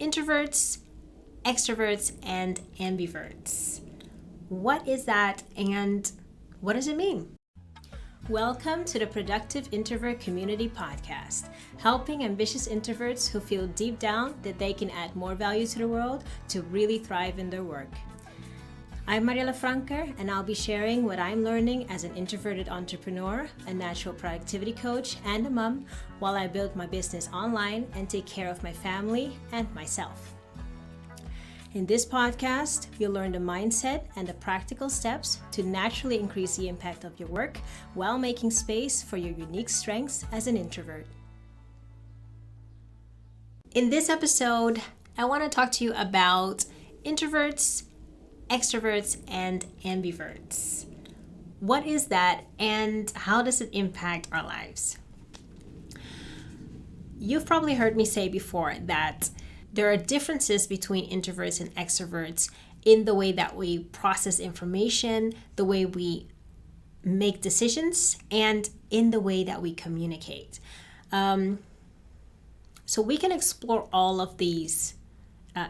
Introverts, extroverts, and ambiverts. What is that and what does it mean? Welcome to the Productive Introvert Community Podcast, helping ambitious introverts who feel deep down that they can add more value to the world to really thrive in their work. I'm Mariela Franker, and I'll be sharing what I'm learning as an introverted entrepreneur, a natural productivity coach, and a mom while I build my business online and take care of my family and myself. In this podcast, you'll learn the mindset and the practical steps to naturally increase the impact of your work while making space for your unique strengths as an introvert. In this episode, I want to talk to you about introverts, extroverts, and ambiverts. What is that and how does it impact our lives? You've probably heard me say before that there are differences between introverts and extroverts in the way that we process information, the way we make decisions, and in the way that we communicate. So we can explore all of these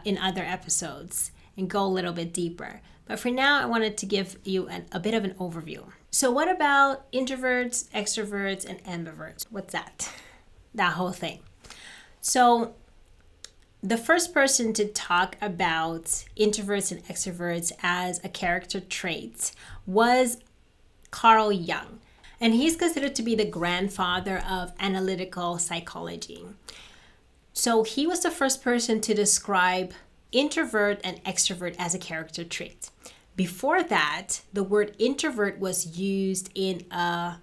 in other episodes and go a little bit deeper. But for now, I wanted to give you a bit of an overview. So what about introverts, extroverts, and ambiverts? What's that? That whole thing. So the first person to talk about introverts and extroverts as a character trait was Carl Jung. And he's considered to be the grandfather of analytical psychology. So he was the first person to describe introvert and extrovert as a character trait. Before that, the word introvert was used in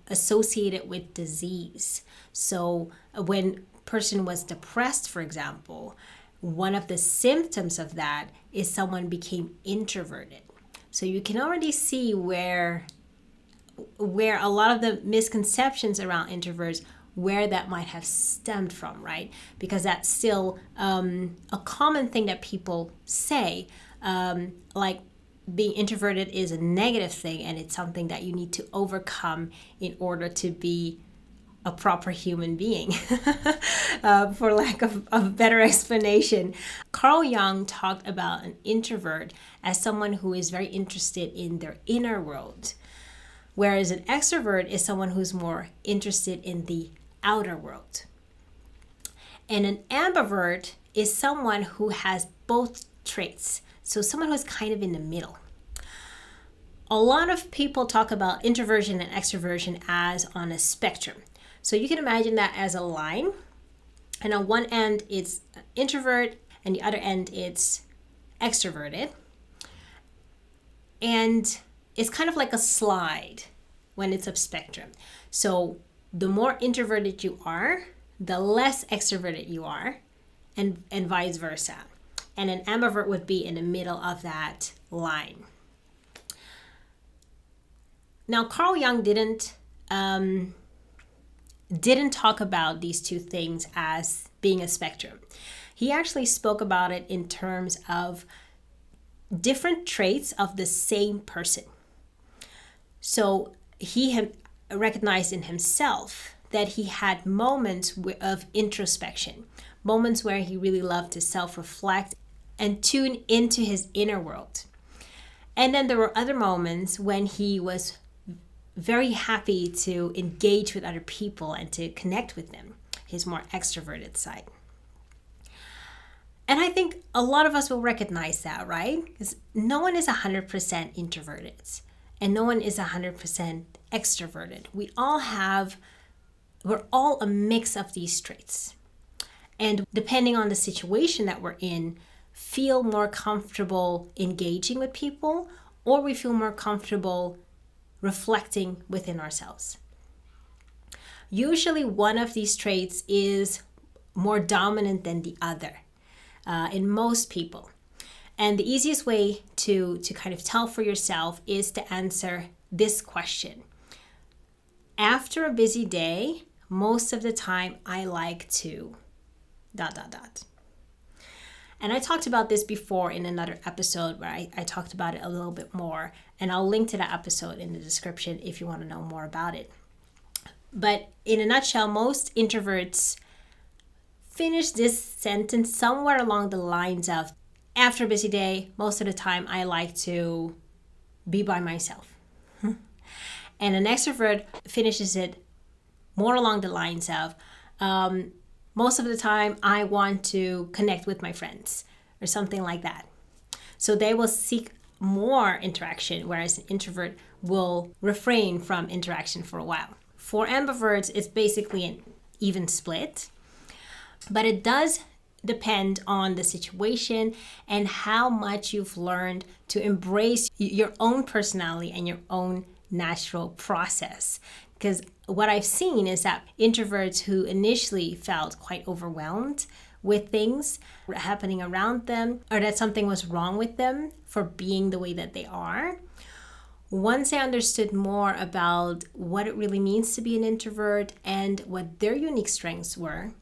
associated with disease. So when a person was depressed, for example, one of the symptoms of that is someone became introverted. So you can already see where a lot of the misconceptions around introverts, where that might have stemmed from, right? Because that's still a common thing that people say, like being introverted is a negative thing and it's something that you need to overcome in order to be a proper human being, for lack of a better explanation. Carl Jung talked about an introvert as someone who is very interested in their inner world, whereas an extrovert is someone who's more interested in the outer world. And an ambivert is someone who has both traits, so someone who's kind of in the middle. A lot of people talk about introversion and extroversion as on a spectrum. So you can imagine that as a line, and on one end it's introvert and the other end it's extroverted. And it's kind of like a slide when it's a spectrum. So the more introverted you are, the less extroverted you are, and vice versa. And an ambivert would be in the middle of that line. Now, Carl Jung didn't talk about these two things as being a spectrum. He actually spoke about it in terms of different traits of the same person. So he recognized in himself that he had moments of introspection, moments where he really loved to self-reflect and tune into his inner world. And then there were other moments when he was very happy to engage with other people and to connect with them, his more extroverted side. And I think a lot of us will recognize that, right? Because no one is 100% introverted and no one is 100% extroverted. We're all a mix of these traits. And depending on the situation that we're in, feel more comfortable engaging with people, or we feel more comfortable reflecting within ourselves. Usually one of these traits is more dominant than the other in most people. And the easiest way to kind of tell for yourself is to answer this question. After a busy day, most of the time I like to ... And I talked about this before in another episode where I talked about it a little bit more, and I'll link to that episode in the description if you want to know more about it. But in a nutshell, most introverts finish this sentence somewhere along the lines of, after a busy day, most of the time I like to be by myself. And an extrovert finishes it more along the lines of, most of the time I want to connect with my friends or something like that. So they will seek more interaction, whereas an introvert will refrain from interaction for a while. For ambiverts, it's basically an even split, but it does depend on the situation and how much you've learned to embrace your own personality and your own natural process. Because what I've seen is that introverts who initially felt quite overwhelmed with things happening around them, or that something was wrong with them for being the way that they are, once they understood more about what it really means to be an introvert and what their unique strengths were,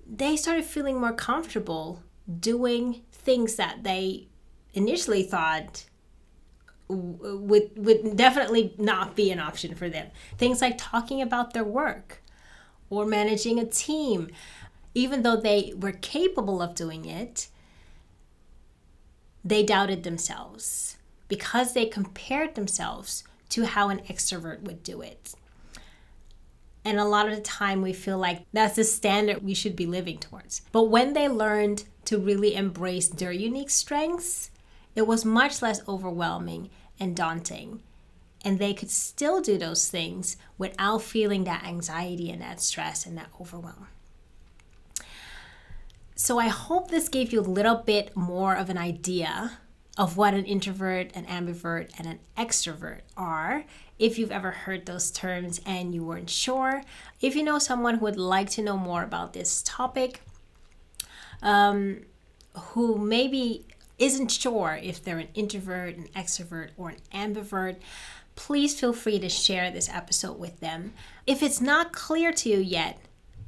they started feeling more comfortable doing things that they initially thought would definitely not be an option for them. Things like talking about their work or managing a team. Even though they were capable of doing it, they doubted themselves because they compared themselves to how an extrovert would do it. And a lot of the time we feel like that's the standard we should be living towards. But when they learned to really embrace their unique strengths, it was much less overwhelming and daunting. And they could still do those things without feeling that anxiety and that stress and that overwhelm. So I hope this gave you a little bit more of an idea of what an introvert, an ambivert, and an extrovert are, if you've ever heard those terms and you weren't sure. If you know someone who would like to know more about this topic, who maybe isn't sure if they're an introvert, an extrovert, or an ambivert, please feel free to share this episode with them. If it's not clear to you yet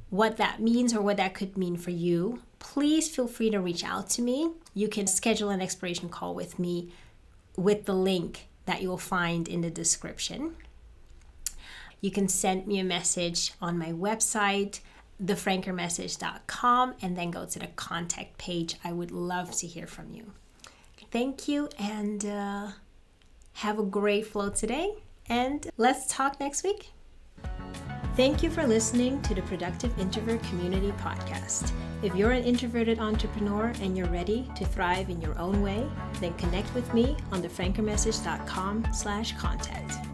what that means or what that could mean for you, please feel free to reach out to me. You can schedule an exploration call with me with the link that you will find in the description. You can send me a message on my website, thefrankermessage.com, and then go to the contact page. I would love to hear from you. Thank you, and have a great flow today, and let's talk next week. Thank you for listening to the Productive Introvert Community Podcast. If you're an introverted entrepreneur and you're ready to thrive in your own way, then connect with me on thefrankermessage.com/contact.